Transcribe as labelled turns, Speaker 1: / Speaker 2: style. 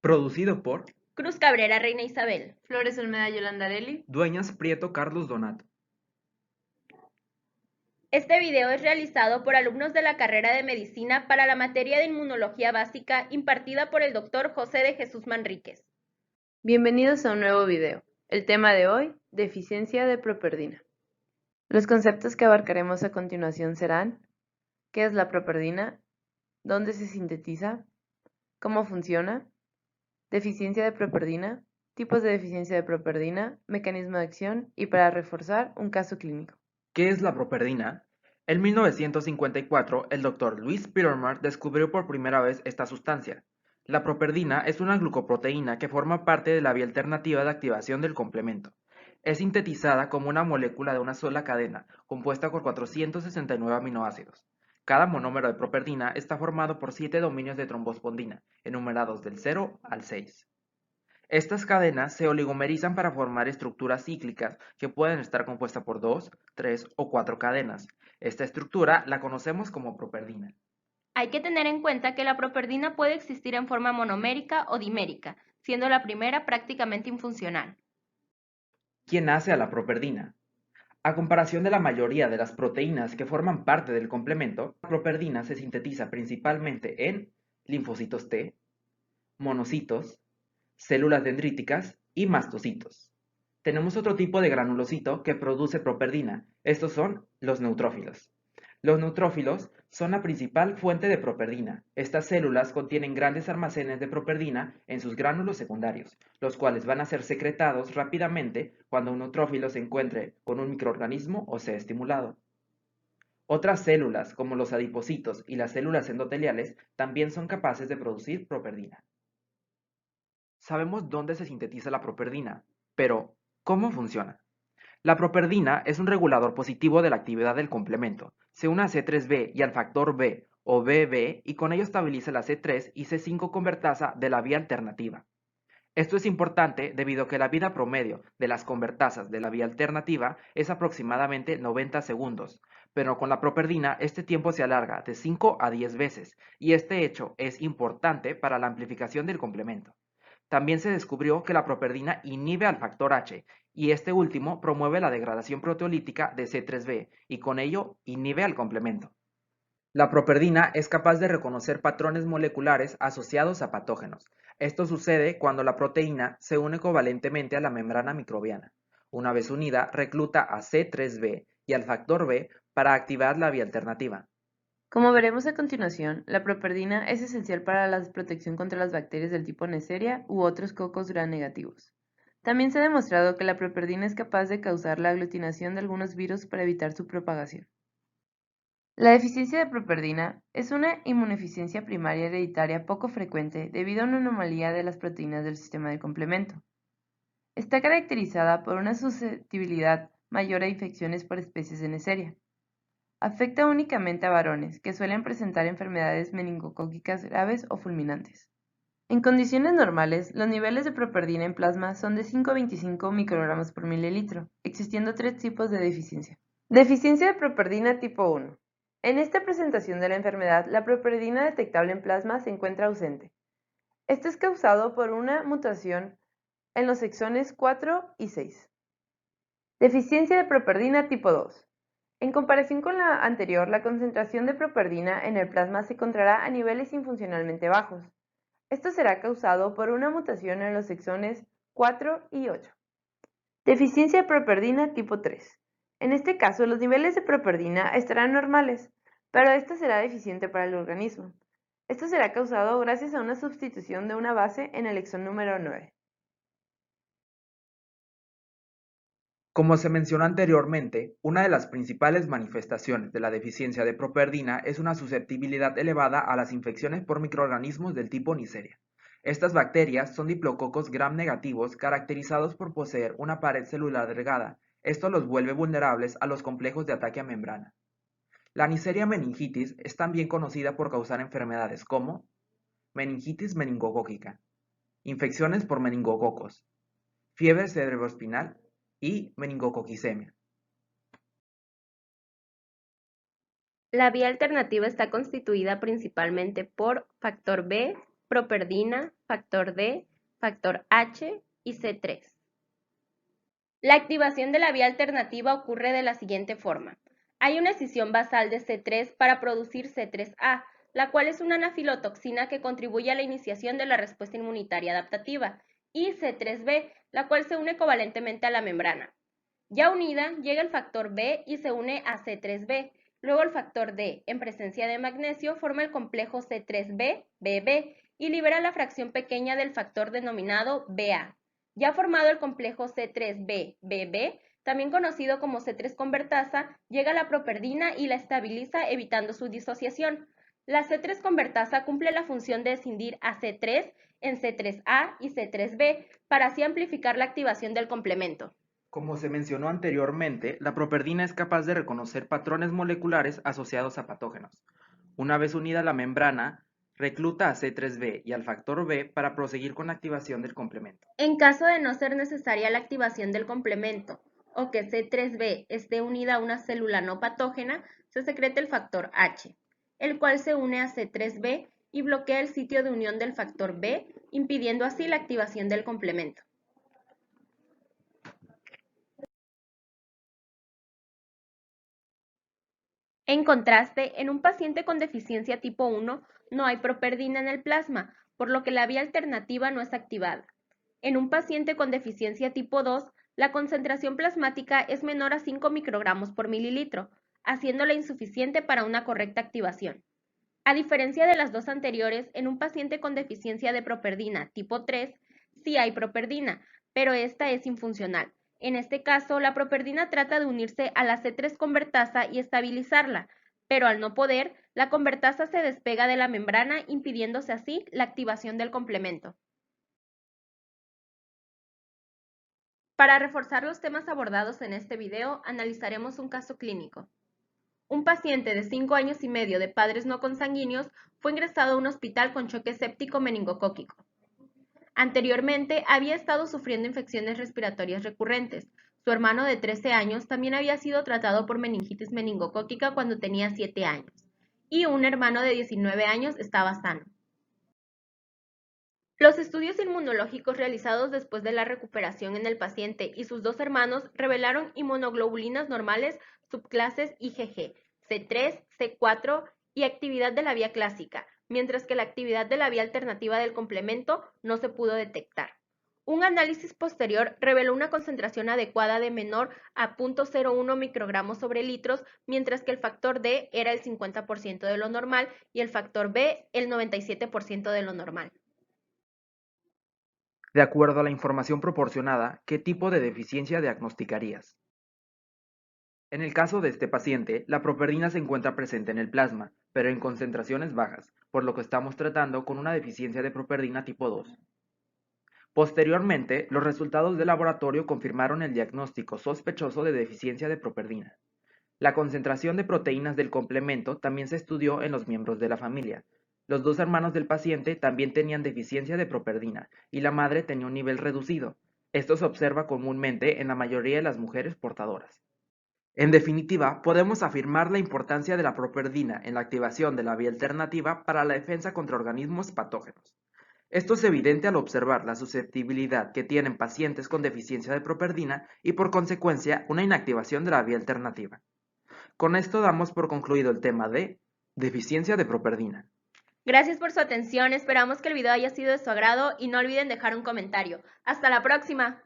Speaker 1: Producido por
Speaker 2: Cruz Cabrera, Reina Isabel.
Speaker 3: Flores Olmeda, Yolanda Areli.
Speaker 1: Dueñas Prieto Carlos Donato.
Speaker 2: Este video es realizado por alumnos de la carrera de Medicina para la materia de Inmunología Básica impartida por el Dr. José de Jesús Manríquez.
Speaker 3: Bienvenidos a un nuevo video. El tema de hoy, deficiencia de properdina. Los conceptos que abarcaremos a continuación serán: ¿qué es la properdina? ¿Dónde se sintetiza? ¿Cómo funciona? Deficiencia de properdina, tipos de deficiencia de properdina, mecanismo de acción y, para reforzar, un caso clínico.
Speaker 1: ¿Qué es la properdina? En 1954, el doctor Louis Peterman descubrió por primera vez esta sustancia. La properdina es una glucoproteína que forma parte de la vía alternativa de activación del complemento. Es sintetizada como una molécula de una sola cadena, compuesta por 469 aminoácidos. Cada monómero de properdina está formado por 7 dominios de trombospondina, enumerados del 0 al 6. Estas cadenas se oligomerizan para formar estructuras cíclicas que pueden estar compuestas por 2, 3 o 4 cadenas. Esta estructura la conocemos como properdina.
Speaker 2: Hay que tener en cuenta que la properdina puede existir en forma monomérica o dimérica, siendo la primera prácticamente infuncional.
Speaker 1: ¿Quién hace a la properdina? A comparación de la mayoría de las proteínas que forman parte del complemento, la properdina se sintetiza principalmente en linfocitos T, monocitos, células dendríticas y mastocitos. Tenemos otro tipo de granulocito que produce properdina. Estos son los neutrófilos. Los neutrófilos son la principal fuente de properdina. Estas células contienen grandes almacenes de properdina en sus gránulos secundarios, los cuales van a ser secretados rápidamente cuando un neutrófilo se encuentre con un microorganismo o sea estimulado. Otras células, como los adipocitos y las células endoteliales, también son capaces de producir properdina. Sabemos dónde se sintetiza la properdina, pero ¿cómo funciona? La properdina es un regulador positivo de la actividad del complemento. Se une a C3b y al factor B o BB y con ello estabiliza la C3 y C5 convertasa de la vía alternativa. Esto es importante debido a que la vida promedio de las convertasas de la vía alternativa es aproximadamente 90 segundos, pero con la properdina este tiempo se alarga de 5 a 10 veces y este hecho es importante para la amplificación del complemento. También se descubrió que la properdina inhibe al factor H y este último promueve la degradación proteolítica de C3b y con ello inhibe al complemento. La properdina es capaz de reconocer patrones moleculares asociados a patógenos. Esto sucede cuando la proteína se une covalentemente a la membrana microbiana. Una vez unida, recluta a C3b y al factor B para activar la vía alternativa.
Speaker 3: Como veremos a continuación, la properdina es esencial para la protección contra las bacterias del tipo Neisseria u otros cocos gram negativos. También se ha demostrado que la properdina es capaz de causar la aglutinación de algunos virus para evitar su propagación. La deficiencia de properdina es una inmunodeficiencia primaria hereditaria poco frecuente debido a una anomalía de las proteínas del sistema de complemento. Está caracterizada por una susceptibilidad mayor a infecciones por especies de Neisseria. Afecta únicamente a varones, que suelen presentar enfermedades meningocócicas graves o fulminantes. En condiciones normales, los niveles de properdina en plasma son de 5 a 25 microgramos por mililitro, existiendo 3 tipos de deficiencia. Deficiencia de properdina tipo 1. En esta presentación de la enfermedad, la properdina detectable en plasma se encuentra ausente. Esto es causado por una mutación en los exones 4 y 6. Deficiencia de properdina tipo 2. En comparación con la anterior, la concentración de properdina en el plasma se encontrará a niveles infuncionalmente bajos. Esto será causado por una mutación en los exones 4 y 8. Deficiencia de properdina tipo 3. En este caso, los niveles de properdina estarán normales, pero esta será deficiente para el organismo. Esto será causado gracias a una sustitución de una base en el exón número 9.
Speaker 1: Como se mencionó anteriormente, una de las principales manifestaciones de la deficiencia de properdina es una susceptibilidad elevada a las infecciones por microorganismos del tipo Neisseria. Estas bacterias son diplococos gram negativos caracterizados por poseer una pared celular delgada. Esto los vuelve vulnerables a los complejos de ataque a membrana. La Neisseria meningitis es también conocida por causar enfermedades como meningitis meningocócica, infecciones por meningococos, fiebre cerebroespinal y meningocoquisemia.
Speaker 2: La vía alternativa está constituida principalmente por factor B, properdina, factor D, factor H y C3. La activación de la vía alternativa ocurre de la siguiente forma. Hay una escisión basal de C3 para producir C3A, la cual es una anafilotoxina que contribuye a la iniciación de la respuesta inmunitaria adaptativa, y C3B, la cual se une covalentemente a la membrana. Ya unida, llega el factor B y se une a C3B. Luego el factor D, en presencia de magnesio, forma el complejo C3B-BB y libera la fracción pequeña del factor denominado BA. Ya formado el complejo C3B-BB, también conocido como C3 convertasa, llega la properdina y la estabiliza evitando su disociación. La C3 convertasa cumple la función de escindir a C3 en C3A y C3B para así amplificar la activación del complemento.
Speaker 1: Como se mencionó anteriormente, la properdina es capaz de reconocer patrones moleculares asociados a patógenos. Una vez unida a la membrana, recluta a C3b y al factor B para proseguir con la activación del complemento.
Speaker 2: En caso de no ser necesaria la activación del complemento o que C3b esté unida a una célula no patógena, se secreta el factor H, el cual se une a C3b y bloquea el sitio de unión del factor B, impidiendo así la activación del complemento. En contraste, en un paciente con deficiencia tipo 1 no hay properdina en el plasma, por lo que la vía alternativa no es activada. En un paciente con deficiencia tipo 2, la concentración plasmática es menor a 5 microgramos por mililitro, haciéndola insuficiente para una correcta activación. A diferencia de las dos anteriores, en un paciente con deficiencia de properdina tipo 3, sí hay properdina, pero esta es infuncional. En este caso, la properdina trata de unirse a la C3 convertasa y estabilizarla, pero al no poder, la convertasa se despega de la membrana, impidiéndose así la activación del complemento. Para reforzar los temas abordados en este video, analizaremos un caso clínico. Un paciente de 5 años y medio de padres no consanguíneos fue ingresado a un hospital con choque séptico meningocócico. Anteriormente había estado sufriendo infecciones respiratorias recurrentes. Su hermano de 13 años también había sido tratado por meningitis meningocócica cuando tenía 7 años. Y un hermano de 19 años estaba sano. Los estudios inmunológicos realizados después de la recuperación en el paciente y sus dos hermanos revelaron inmunoglobulinas normales subclases IgG, C3, C4 y actividad de la vía clásica, mientras que la actividad de la vía alternativa del complemento no se pudo detectar. Un análisis posterior reveló una concentración adecuada de menor a 0.01 microgramos sobre litros, mientras que el factor D era el 50% de lo normal y el factor B el 97% de lo normal.
Speaker 1: De acuerdo a la información proporcionada, ¿qué tipo de deficiencia diagnosticarías? En el caso de este paciente, la properdina se encuentra presente en el plasma, pero en concentraciones bajas, por lo que estamos tratando con una deficiencia de properdina tipo 2. Posteriormente, los resultados de laboratorio confirmaron el diagnóstico sospechoso de deficiencia de properdina. La concentración de proteínas del complemento también se estudió en los miembros de la familia. Los dos hermanos del paciente también tenían deficiencia de properdina y la madre tenía un nivel reducido. Esto se observa comúnmente en la mayoría de las mujeres portadoras. En definitiva, podemos afirmar la importancia de la properdina en la activación de la vía alternativa para la defensa contra organismos patógenos. Esto es evidente al observar la susceptibilidad que tienen pacientes con deficiencia de properdina y por consecuencia una inactivación de la vía alternativa. Con esto damos por concluido el tema de deficiencia de properdina.
Speaker 2: Gracias por su atención, esperamos que el video haya sido de su agrado y no olviden dejar un comentario. ¡Hasta la próxima!